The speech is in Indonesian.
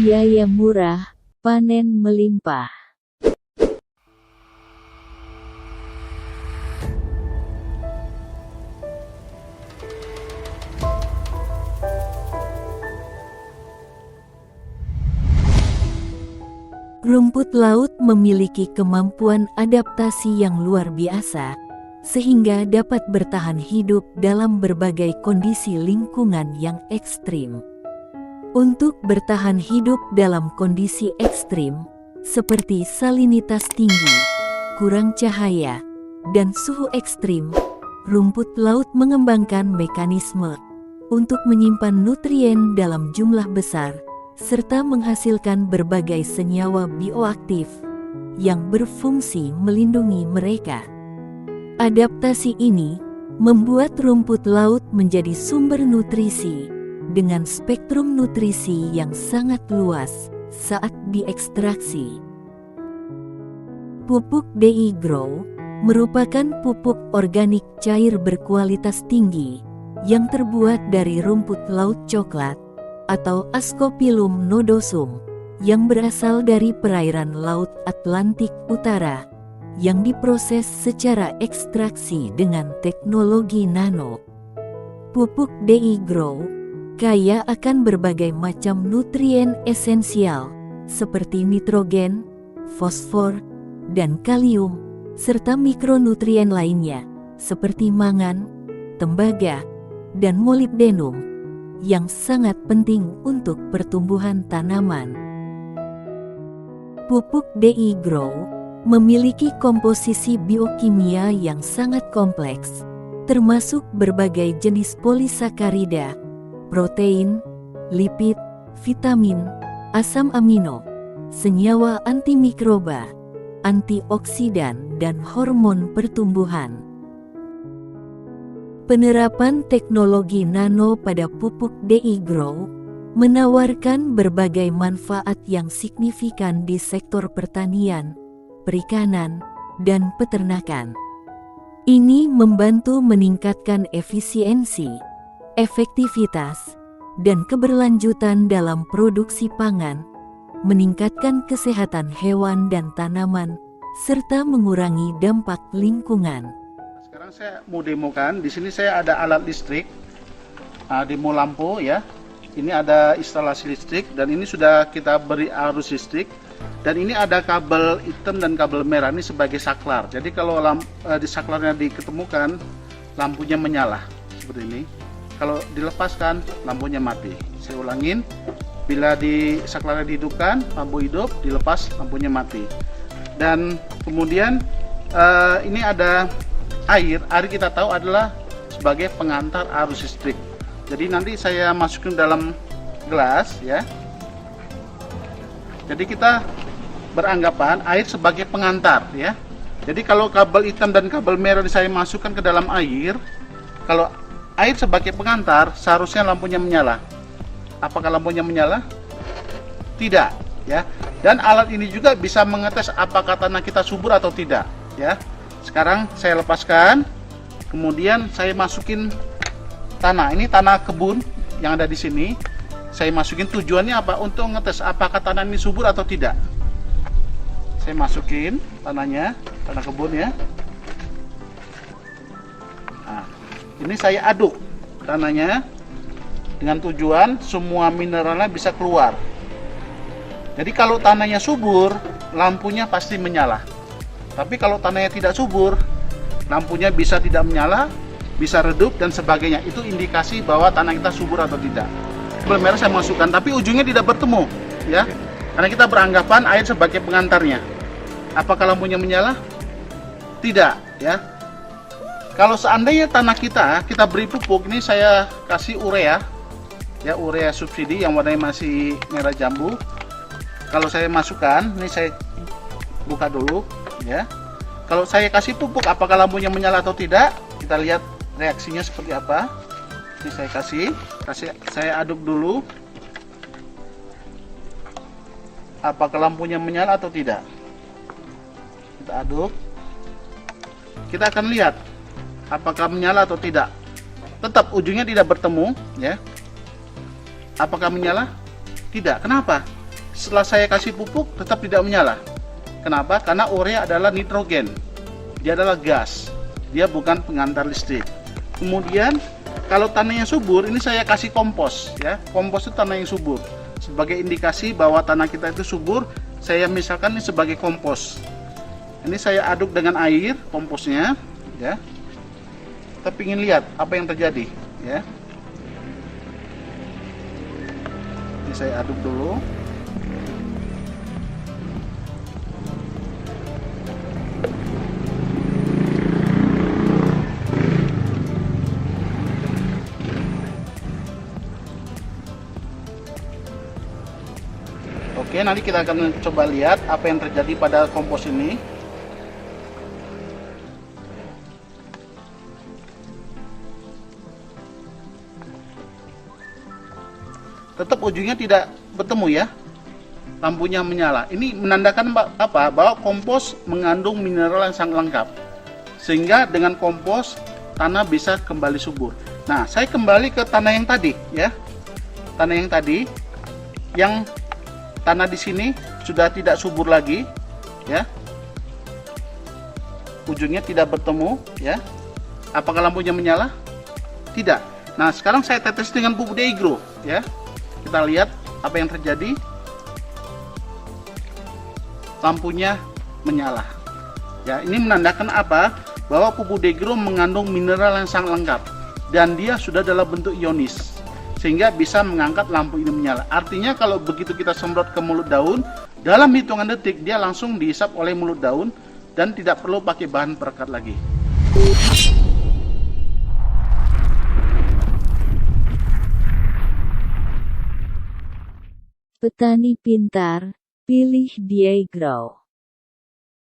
Biaya murah, panen melimpah. Rumput laut memiliki kemampuan adaptasi yang luar biasa, sehingga dapat bertahan hidup dalam berbagai kondisi lingkungan yang ekstrim. Untuk bertahan hidup dalam kondisi ekstrim, seperti salinitas tinggi, kurang cahaya, dan suhu ekstrim, rumput laut mengembangkan mekanisme untuk menyimpan nutrien dalam jumlah besar, serta menghasilkan berbagai senyawa bioaktif yang berfungsi melindungi mereka. Adaptasi ini membuat rumput laut menjadi sumber nutrisi dengan spektrum nutrisi yang sangat luas saat diekstraksi. Pupuk DI Grow merupakan pupuk organik cair berkualitas tinggi yang terbuat dari rumput laut coklat atau Ascophyllum nodosum yang berasal dari perairan Laut Atlantik Utara yang diproses secara ekstraksi dengan teknologi nano. Pupuk DI Grow kaya akan berbagai macam nutrien esensial seperti nitrogen, fosfor, dan kalium, serta mikronutrien lainnya seperti mangan, tembaga, dan molibdenum yang sangat penting untuk pertumbuhan tanaman. Pupuk DI Grow memiliki komposisi biokimia yang sangat kompleks, termasuk berbagai jenis polisakarida, protein, lipid, vitamin, asam amino, senyawa antimikroba, antioksidan, dan hormon pertumbuhan. Penerapan teknologi nano pada pupuk DI Grow menawarkan berbagai manfaat yang signifikan di sektor pertanian, perikanan, dan peternakan. Ini membantu meningkatkan efisiensi, efektivitas, dan keberlanjutan dalam produksi pangan, meningkatkan kesehatan hewan dan tanaman, serta mengurangi dampak lingkungan. Sekarang saya mau demokan. Di sini saya ada alat listrik, demo lampu ya. Ini ada instalasi listrik dan ini sudah kita beri arus listrik. Dan ini ada kabel hitam dan kabel merah ini sebagai saklar. Jadi kalau di saklarnya diketemukan, lampunya menyala seperti ini. Kalau dilepaskan, lampunya mati. Saya ulangin. Bila di saklarnya dihidupkan, lampu hidup, dilepas, lampunya mati. Dan kemudian ini ada air kita tahu adalah sebagai pengantar arus listrik. Jadi nanti saya masukin dalam gelas ya. Jadi kita beranggapan air sebagai pengantar ya. Jadi kalau kabel hitam dan kabel merah saya masukkan ke dalam air, kalau air sebagai pengantar seharusnya lampunya menyala. Apakah lampunya menyala? Tidak ya. Dan alat ini juga bisa mengetes apakah tanah kita subur atau tidak ya. Sekarang saya lepaskan, kemudian saya masukin tanah. Ini tanah kebun yang ada di sini. Saya masukin, tujuannya apa? Untuk ngetes apakah tanah ini subur atau tidak. Saya masukin tanahnya, tanah kebun ya. Nah, ini saya aduk tanahnya dengan tujuan semua mineralnya bisa keluar. Jadi kalau tanahnya subur, lampunya pasti menyala. Tapi kalau tanahnya tidak subur, lampunya bisa tidak menyala, bisa redup dan sebagainya. Itu indikasi bahwa tanah kita subur atau tidak. Kabel merah saya masukkan, tapi ujungnya tidak bertemu, ya. Karena kita beranggapan air sebagai pengantarnya. Apakah lampunya menyala? Tidak, ya. Kalau seandainya tanah kita beri pupuk, ini saya kasih urea, ya, urea subsidi yang warnanya masih merah jambu. Kalau saya masukkan, ini saya buka dulu. Ya, kalau saya kasih pupuk, apakah lampunya menyala atau tidak? Kita lihat reaksinya seperti apa. Ini saya kasih, saya aduk dulu. Apakah lampunya menyala atau tidak? Kita aduk. Kita akan lihat apakah menyala atau tidak. Tetap ujungnya tidak bertemu, ya. Apakah menyala? Tidak. Kenapa? setelah saya kasih pupuk tetap tidak menyala. Kenapa? Karena urea adalah nitrogen, dia adalah gas, dia bukan pengantar listrik. Kemudian kalau tanahnya subur, ini saya kasih kompos ya. Kompos itu tanah yang subur. Sebagai indikasi bahwa tanah kita itu subur, saya misalkan ini sebagai kompos. Ini saya aduk dengan air komposnya ya. Kita ingin lihat apa yang terjadi ya. Ini saya aduk dulu. Oke, nanti kita akan coba lihat apa yang terjadi pada kompos ini. Tetap ujungnya tidak bertemu ya, lampunya menyala. Ini menandakan apa? Bahwa kompos mengandung mineral yang sangat lengkap, sehingga dengan kompos tanah bisa kembali subur. Nah, saya kembali ke tanah yang tadi ya, tanah yang tadi, yang tanah di sini sudah tidak subur lagi ya, ujungnya tidak bertemu ya. Apakah lampunya menyala? Tidak. Nah, sekarang saya tetes dengan pupuk Deigro ya. Kita lihat apa yang terjadi. Lampunya menyala. Ya, ini menandakan apa? Bahwa pupuk Deigro mengandung mineral yang sangat lengkap dan dia sudah dalam bentuk ionis, sehingga bisa mengangkat lampu ini menyala. Artinya kalau begitu kita semprot ke mulut daun, dalam hitungan detik dia langsung dihisap oleh mulut daun dan tidak perlu pakai bahan perekat lagi. Petani pintar, pilih Deigro.